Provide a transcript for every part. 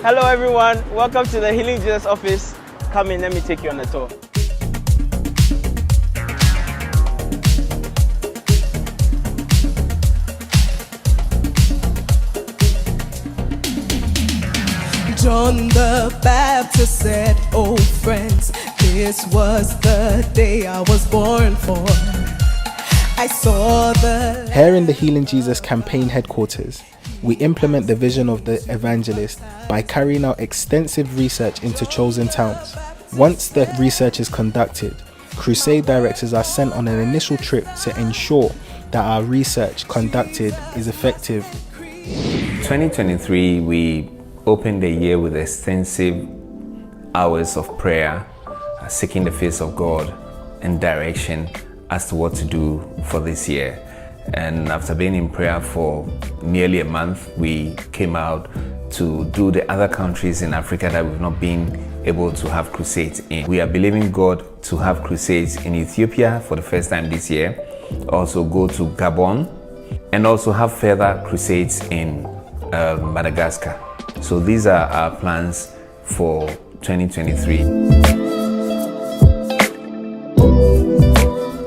Hello everyone, welcome to the Healing Jesus office. Come in, let me take you on a tour. John the Baptist said, "Oh friends, this was the day I was born for. I saw the..." Here in the Healing Jesus Campaign headquarters, we implement the vision of the evangelist by carrying out extensive research into chosen towns. Once the research is conducted, crusade directors are sent on an initial trip to ensure that our research conducted is effective. 2023, we opened the year with extensive hours of prayer, seeking the face of God and direction as to what to do for this year. And after being in prayer for nearly a month, we came out to do the other countries in Africa that we've not been able to have crusades in. We are believing God to have crusades in Ethiopia for the first time this year, also go to Gabon, and also have further crusades in Madagascar. So these are our plans for 2023.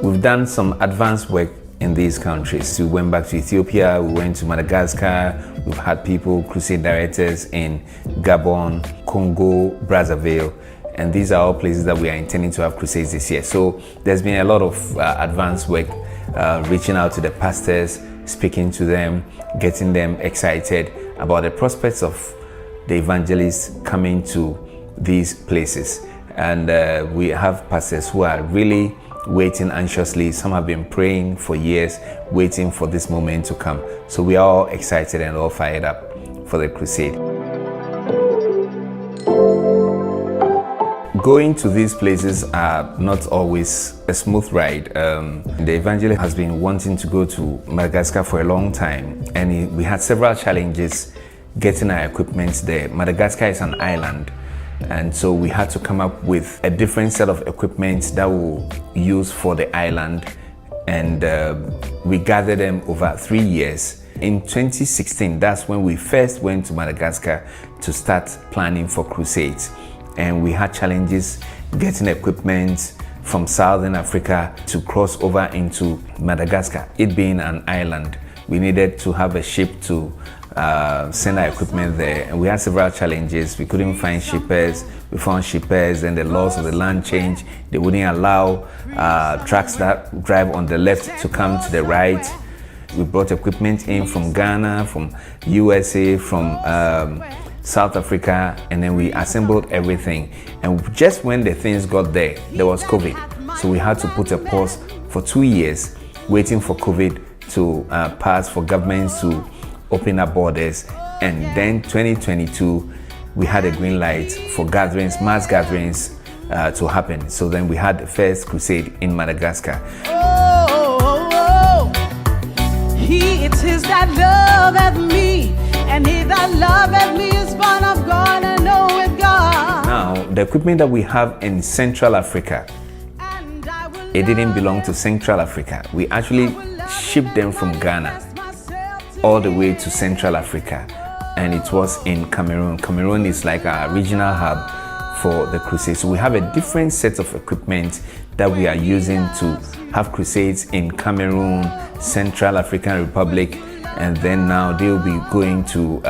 We've done some advanced work in these countries. We went back to Ethiopia, we went to Madagascar, we've had people, crusade directors in Gabon, Congo, Brazzaville, and these are all places that we are intending to have crusades this year. So there's been a lot of advanced work, reaching out to the pastors, speaking to them, getting them excited about the prospects of the evangelists coming to these places. And we have pastors who are really waiting anxiously. Some have been praying for years, waiting for this moment to come. So we are all excited and all fired up for the crusade. Going to these places are not always a smooth ride. The evangelist has been wanting to go to Madagascar for a long time, and we had several challenges getting our equipment there. Madagascar is an island, and so we had to come up with a different set of equipment that we'll use for the island, and we gathered them over 3 years. In 2016, that's when we first went to Madagascar to start planning for crusades, and we had challenges getting equipment from Southern Africa to cross over into Madagascar. It being an island, we needed to have a ship to send our equipment there, and we had several challenges. We couldn't find shippers. We found shippers, and the laws of the land changed. They wouldn't allow trucks that drive on the left to come to the right. We brought equipment in from Ghana, from USA, from South Africa, and then we assembled everything. And just when the things got there was COVID. So we had to put a pause for 2 years, waiting for COVID to pass, for governments to open up borders. And then 2022, we had a green light for gatherings, mass gatherings to happen. So then we had the first crusade in Madagascar. It is that loveth me, and he that loveth me is born of God and knoweth God. Now, the equipment that we have in Central Africa, it didn't belong to Central Africa. We actually shipped them from Ghana all the way to Central Africa, and it was in Cameroon. Cameroon is like a regional hub for the crusade. So we have a different set of equipment that we are using to have crusades in Cameroon, Central African Republic, and then now they'll be going to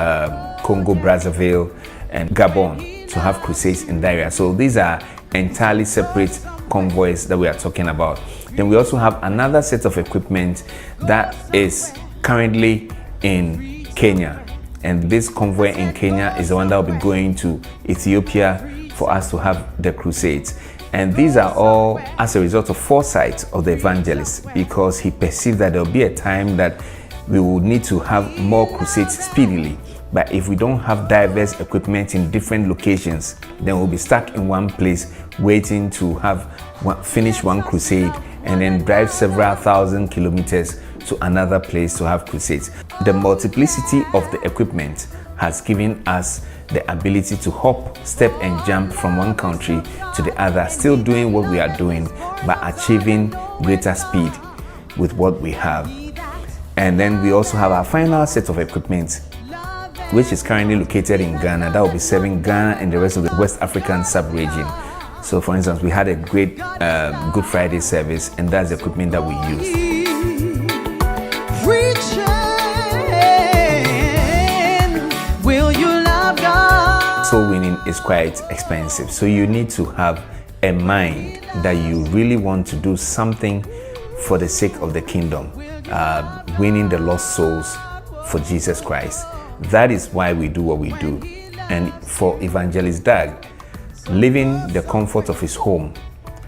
Congo, Brazzaville, and Gabon to have crusades in that area. So these are entirely separate convoys that we are talking about. Then we also have another set of equipment that is currently in Kenya, and this convoy in Kenya is the one that will be going to Ethiopia for us to have the crusades. And these are all as a result of foresight of the evangelist, because he perceived that there will be a time that we will need to have more crusades speedily. But if we don't have diverse equipment in different locations, then we'll be stuck in one place waiting to finish one crusade and then drive several thousand kilometers to another place to have crusades. The multiplicity of the equipment has given us the ability to hop, step and jump from one country to the other, still doing what we are doing, but achieving greater speed with what we have. And then we also have our final set of equipment which is currently located in Ghana, that will be serving Ghana and the rest of the West African sub-region. So for instance, we had a great Good Friday service, and that's the equipment that we used. Will you love God? Soul winning is quite expensive, so you need to have a mind that you really want to do something for the sake of the kingdom, winning the lost souls for Jesus Christ. That is why we do what we do. And for Evangelist Doug, leaving the comfort of his home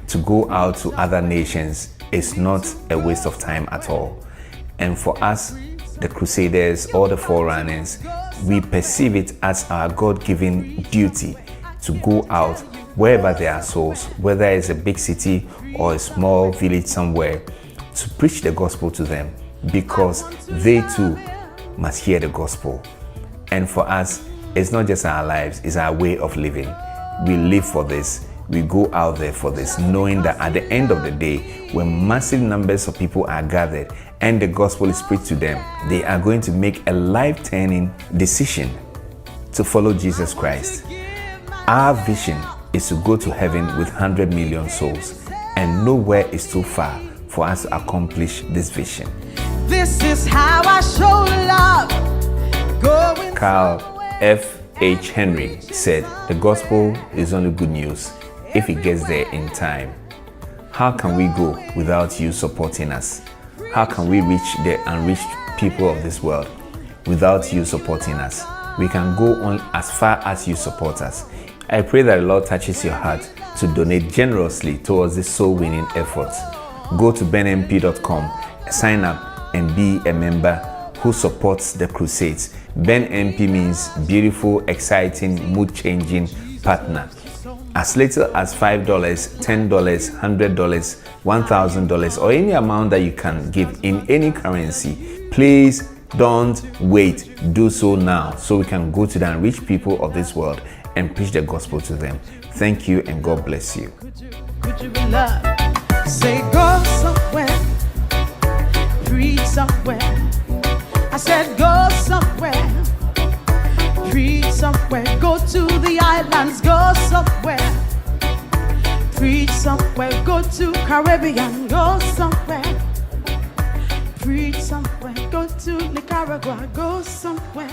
to go out to other nations is not a waste of time at all. And for us, the Crusaders or the Forerunners, we perceive it as our God-given duty to go out wherever there are souls, whether it's a big city or a small village somewhere, to preach the gospel to them, because they too must hear the gospel. And for us, it's not just our lives, it's our way of living. We live for this. We go out there for this, knowing that at the end of the day, when massive numbers of people are gathered and the gospel is preached to them, they are going to make a life-turning decision to follow Jesus Christ. Our vision is to go to heaven with 100 million souls, and nowhere is too far for us to accomplish this vision. This is how I show love. Going Carl F.H. Henry said, "The gospel is only good news if it gets there in time." How can we go without you supporting us? How can we reach the unreached people of this world without you supporting us? We can go on as far as you support us. I pray that the Lord touches your heart to donate generously towards this soul-winning effort. Go to benmp.com, sign up, and be a member who supports the crusades. BenMP means beautiful, exciting, mood-changing partner. As little as $5, $10, $100, $1,000, or any amount that you can give in any currency, please don't wait. Do so now, so we can go to the unreached people of this world and preach the gospel to them. Thank you, and God bless you. Could you be loved? Say go somewhere, preach somewhere. I said go somewhere, preach somewhere. Go to the islands, go somewhere, preach somewhere. Go to Caribbean, go somewhere, preach somewhere. Go to Nicaragua, go somewhere.